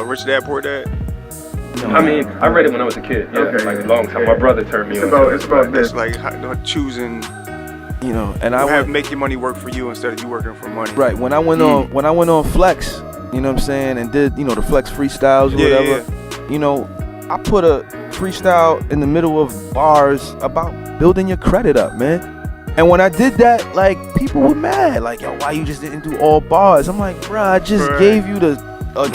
Rich Dad Poor Dad? I mean, I read it when I was a kid. Yeah, like a long time. My brother turned me on. It's about this, like choosing. And I make your money work for you instead of you working for money. Right. When I went on Flex, you know what I'm saying, and did the Flex freestyles or whatever. I put a freestyle in the middle of bars about building your credit up, man. And when I did that, like, people were mad. Like, yo, why you just didn't do all bars? I'm like, bruh, I just gave you a tool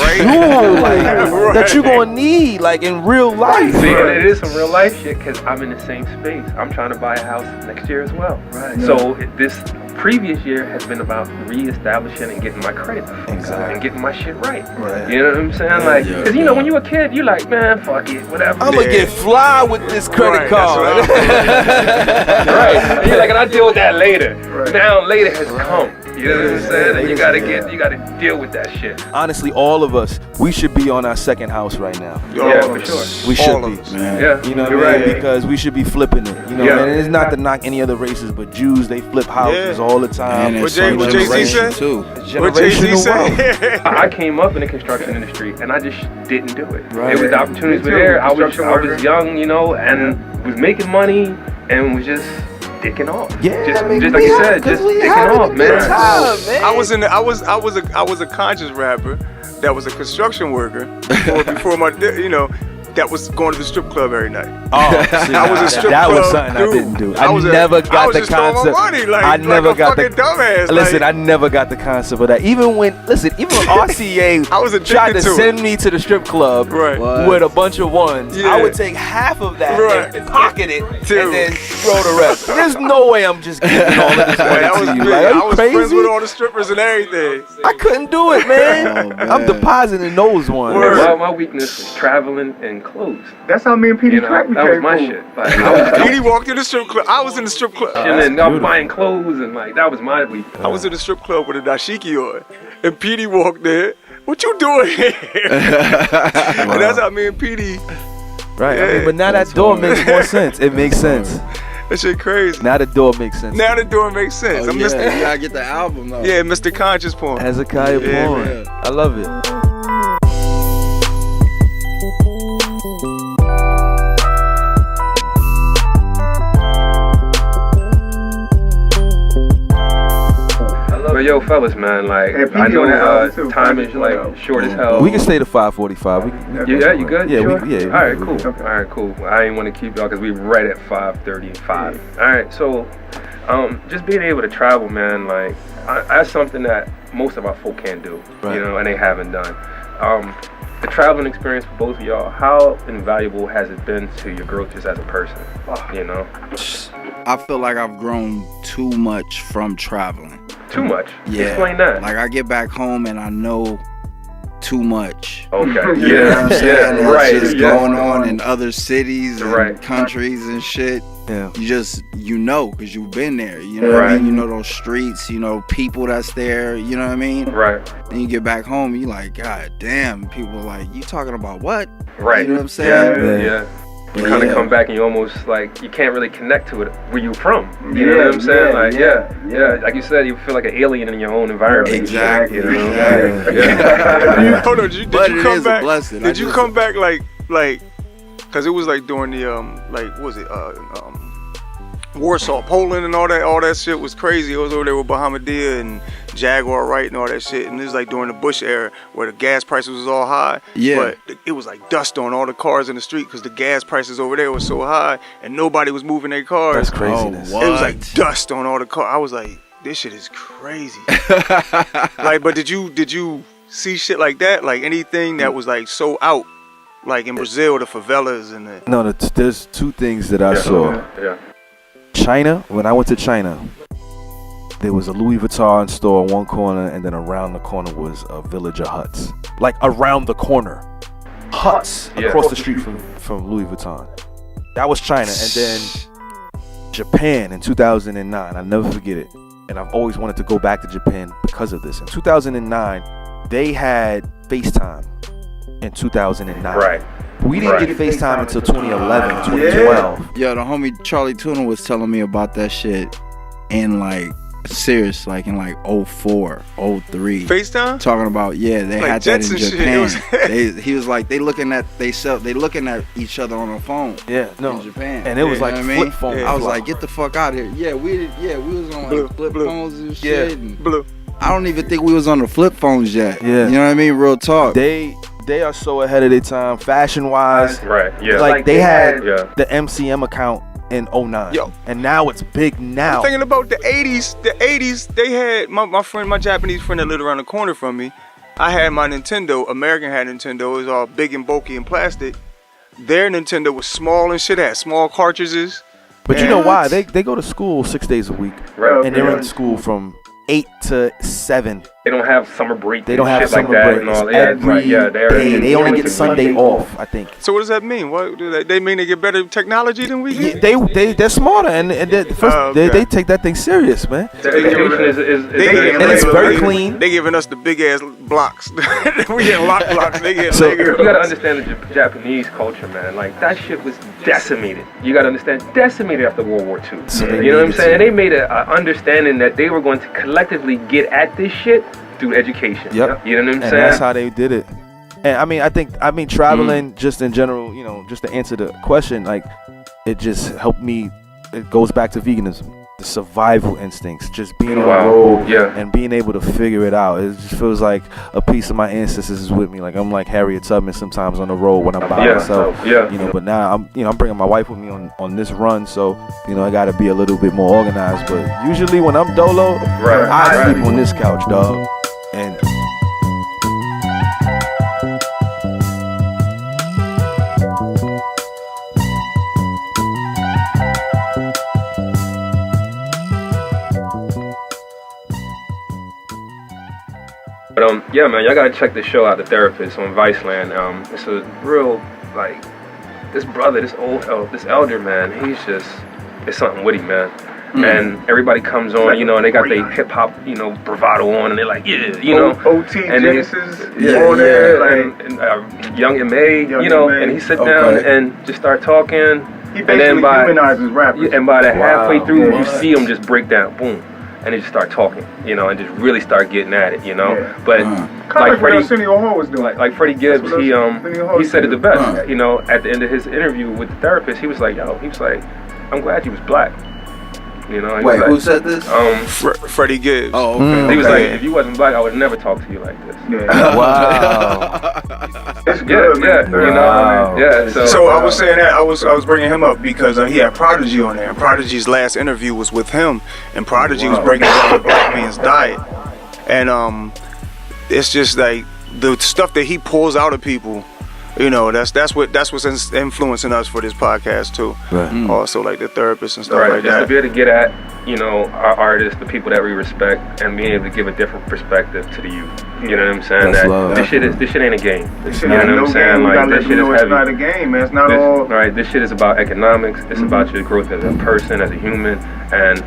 that you gonna need, like, in real life. See, and it is some real life shit because I'm in the same space. I'm trying to buy a house next year as well. Right. So this previous year has been about reestablishing and getting my credit and getting my shit right. You know what I'm saying? Because when you a kid, you like, man, fuck it, whatever. I'm gonna get fly with this credit card. Right. And you're like, and I'll deal with that later. Now later has come. You know what I'm saying? And you gotta deal with that shit. Honestly, all of us, we should be on our second house right now. Yeah, for sure. We should be. Yeah. You know what You're I mean? right. Because we should be flipping it. And it's not to knock any other races, but Jews, they flip houses all the time. What Jay-Z said? Too. What Jay-Z said? I came up in the construction industry and I just didn't do it. Right. It was the opportunities were there. I was young, and was making money and was just dicking off. Yeah, just I mean, like you said, just dicking off, man. I was a conscious rapper that was a construction worker before my that was going to the strip club every night. Oh, see, I was a strip that club was something dude. I didn't do. I never got the just throwing concept. my money, I never got the dumbass. Listen, I never got the concept of that. Even when RCA I was addicted tried to to send me to the strip club with a bunch of ones, I would take half of that and pocket it and then throw the rest. There's no way I'm just giving all of this money to you. Like, are you I was crazy? friends with all the strippers and everything. I couldn't do it, man. I'm depositing those ones. My weakness was traveling and clothes. That's how me and Petey Crack that was my shit. Like, Petey walked in the strip club. I was in the strip club. And I was buying clothes and like that was my weakness. I was in the strip club with a dashiki on, and Petey walked in. What you doing here? And that's how me and Petey. Right. I mean, but now that door makes more sense. It makes sense. That shit crazy. Now the door makes sense. Now the door makes sense. I'm You gotta get the album though. Yeah, Mr. Conscious Porn. Hezekiah Porn. Yeah. I love it. But yo, yo, fellas, man, like, I know that time is, like, short as hell. We can stay to 5:45. Yeah, you good? Yeah, sure? yeah. All right, cool. All right, cool. I didn't want to keep y'all because we right at 5:35. All right, so just being able to travel, man, like, that's something that most of our folk can't do, you know, and they haven't done. The traveling experience for both of y'all, how invaluable has it been to your growth just as a person, you know? I feel like I've grown too much from traveling. Too much? Yeah. Explain that. Like, I get back home and I know too much. Okay. You know what I'm saying? Yeah, right. It's just going on in other cities and countries and shit. Yeah. You know, because you've been there. You know what I mean? You know those streets, you know, people that's there, you know what I mean? Right. Then you get back home and you like, God damn, people are like, you talking about what? Right. You know what I'm saying? Yeah. You kind of come back and you almost like, you can't really connect to it where you from. You know what I'm saying? Like, yeah. Like you said, you feel like an alien in your own environment. Exactly. You know? Hold on, did you come back? A blessing. Did you come back like, cause it was like during the what was it Warsaw, Poland, and all that shit was crazy. It was over there with Bahamadia and Jaguar Wright and all that shit. And it was like during the Bush era where the gas prices was all high. Yeah. But it was like dust on all the cars in the street because the gas prices over there was so high and nobody was moving their cars. That's craziness. It was like dust on all the cars. I was like, this shit is crazy. Like, but did you see shit like that? Like anything that was like so out? Like in Brazil, the favelas and the... No, there's two things that I saw. Yeah. China, when I went to China, there was a Louis Vuitton store in one corner, and then around the corner was a village of huts. Like around the corner, huts across the street from Louis Vuitton. That was China. And then Japan in 2009, I'll never forget it. And I've always wanted to go back to Japan because of this. In 2009, they had FaceTime in 2009. Right. We didn't get FaceTime until 2011, 2012. Yo, the homie Charlie Tuna was telling me about that shit in like serious, like in like 04, 03. FaceTime? Talking about they like had Jets that in Japan. He was like they looking at each other on the phone. Yeah, no. In Japan. And it was like you know flip phone. I was like, get the fuck out of here. Yeah, we was on like flip phones and shit. Yeah. And Blue. I don't even think we was on the flip phones yet. Yeah. You know what I mean? Real talk. They are so ahead of their time, fashion wise. Right. Yeah. Like they had the MCM account in 09. Yo. And now it's big now. I'm thinking about the 80s. The 80s, they had my Japanese friend that lived around the corner from me. I had my Nintendo. American had Nintendo. It was all big and bulky and plastic. Their Nintendo was small and shit. Had small cartridges. But you know why? They go to school 6 days a week. Right. And they're in school from 8 to 7. They don't have summer break. They don't have shit summer like that break. and all. It's every day. They only get Sunday off, I think. So what does that mean? What do they mean? They get better technology than we get? They're smarter and they take that thing serious, man. The education is and it's very clean. They giving us the big ass blocks. We get lock blocks. They get. So, you gotta understand the Japanese culture, man. Like that shit was decimated. You gotta understand, decimated after World War II. So you know what I'm saying? And they made an understanding that they were going to collectively get at this shit through education. Yep. You know what I'm saying? And that's how they did it. And I mean traveling just in general, you know, just to answer the question, like it just helped me. It goes back to veganism, the survival instincts, just being on the road and being able to figure it out. It just feels like a piece of my ancestors is with me. Like I'm like Harriet Tubman sometimes on the road when I'm by myself. You know, but now I'm bringing my wife with me on this run, so you know I got to be a little bit more organized. But usually when I'm dolo, I sleep on this couch, dog. And but yeah, man, y'all gotta check this show out, The Therapist, on Viceland. It's a real like this brother, this elder man. It's something with him, man. And everybody comes on, you know, and they got their hip hop, you know, bravado on, and they're like, you know, OT and Genesis, on there, and Young M.A., you know, and he sit down and just start talking. He basically humanizes rappers. And by the halfway through, you see him just break down, boom, and they just start talking, you know, and just really start getting at it, you know. But like Freddie Gibbs, he said it the best, you know, at the end of his interview with The Therapist. He was like, I'm glad you was black. You know. Wait, who said this? Freddie Gibbs. Oh, okay. He was like, if you wasn't black, I would never talk to you like this. Yeah. Wow. It's good, man. You know. Yeah. So I was saying that I was bringing him up because he had Prodigy on there. And Prodigy's last interview was with him, and Prodigy was breaking down the black man's diet, and it's just like the stuff that he pulls out of people. You know, that's what's influencing us for this podcast too. Right. Also, like the therapists and stuff right, like just that. to be able to get at, you know, our artists, the people that we respect, and being able to give a different perspective to the youth. You know what I'm saying? That's love. This shit ain't a game. This You shit know ain't what no I'm saying? game. We Like gotta this let shit you know is it's heavy. not a game, man. It's not all. Right, this shit is about economics. It's about your growth as a person, as a human, and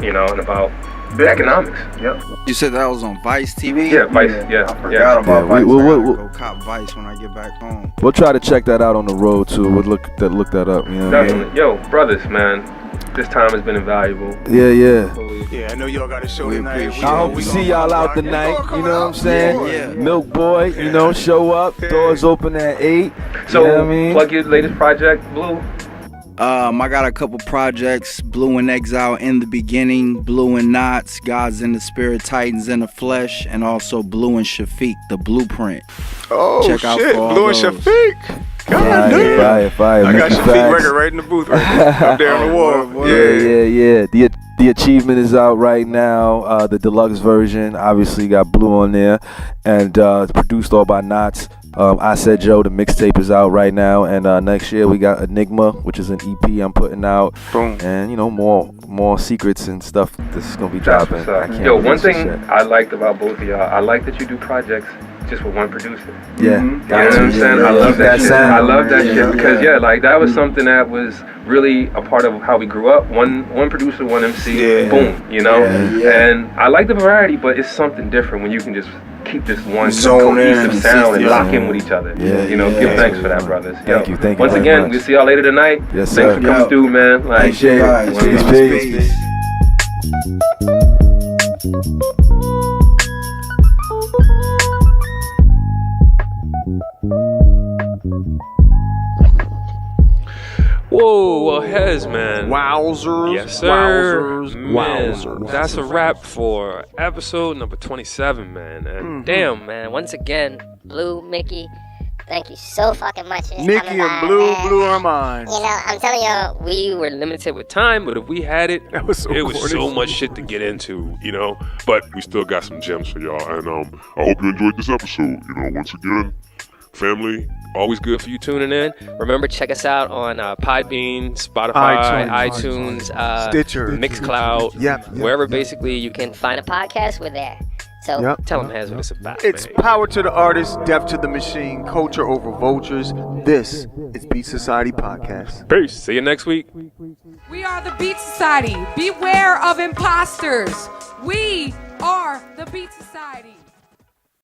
you know, and about economics. Yep. You said that was on Vice TV? Yeah, Vice. Yeah, I forgot about Yeah, Vice. we'll- I we'll- gotta go cop Vice when I get back home. We'll try to check that out on the road too. We'll look that up. You know what I mean? Definitely. Yo, brothers, man, this time has been invaluable. Yeah, yeah. Yeah, I know y'all got a show We tonight. appreciate I hope we we gonna see y'all come out out. tonight. Yeah. You know what I'm saying? Yeah. Milk Boy, you know, show up. Doors open at 8. So, you know what I mean? plug your latest project, Blue. I got a couple projects: Blue and Exile in the Beginning, Blue and Knots, Gods in the Spirit, Titans in the Flesh, and also Blue and Shafiq, The Blueprint. Oh Check out shit, for all Blue and those. Shafiq. God damn. Fire. I got Mickey Shafiq Factz. record right in the booth, right up there on the wall. Yeah. The Achievement is out right now. The deluxe version, obviously got Blue on there, and it's produced all by Knots. I Said Joe, the mixtape is out right now, and next year we got Enigma, which is an EP I'm putting out, Boom. and you know more secrets and stuff that's gonna be That's dropping. what's up. I can't Yo, one release this thing shit. I liked about both of y'all, I like that you do projects just with one producer. Yeah, Mhm. You know what I'm saying? I love that shit. I love that shit because like that was something that was really a part of how we grew up. One producer, one MC, Yeah. boom, you know. Yeah. And I like the variety, but it's something different when you can just keep this one Zone in, cohesive sound and yeah. lock in with each other. Yeah, You know, yeah, give yeah. thanks for that, brothers. Thank you Once very again, much. we'll see y'all later tonight. Yes, Thanks sir. for coming Yo. through, man. Like, Appreciate it, guys. Peace. Whoa, well, Hez, man. Wowzers. Yes, sir. Wowzers. Man, Wowzers. that's a wrap for episode number 27, man. And damn, Man, once again, Blue, Mickey, thank you so fucking much for Mickey coming and by, Blue man. blew our minds. You know, I'm telling you, we were limited with time, but if we had it, That was so it was corny. so much shit to get into, you know? But we still got some gems for y'all, and I hope you enjoyed this episode. You know, once again, family. Always good for you tuning in. Remember, check us out on Podbean, Spotify, iTunes, Stitcher. Mixcloud, wherever basically you can find a podcast, we're there. So, tell them Hez what it's about. It's man. power to the artist, death to the machine, culture over vultures. This is Beat Society Podcast. Peace. See you next week. We are the Beat Society. Beware of imposters. We are the Beat Society.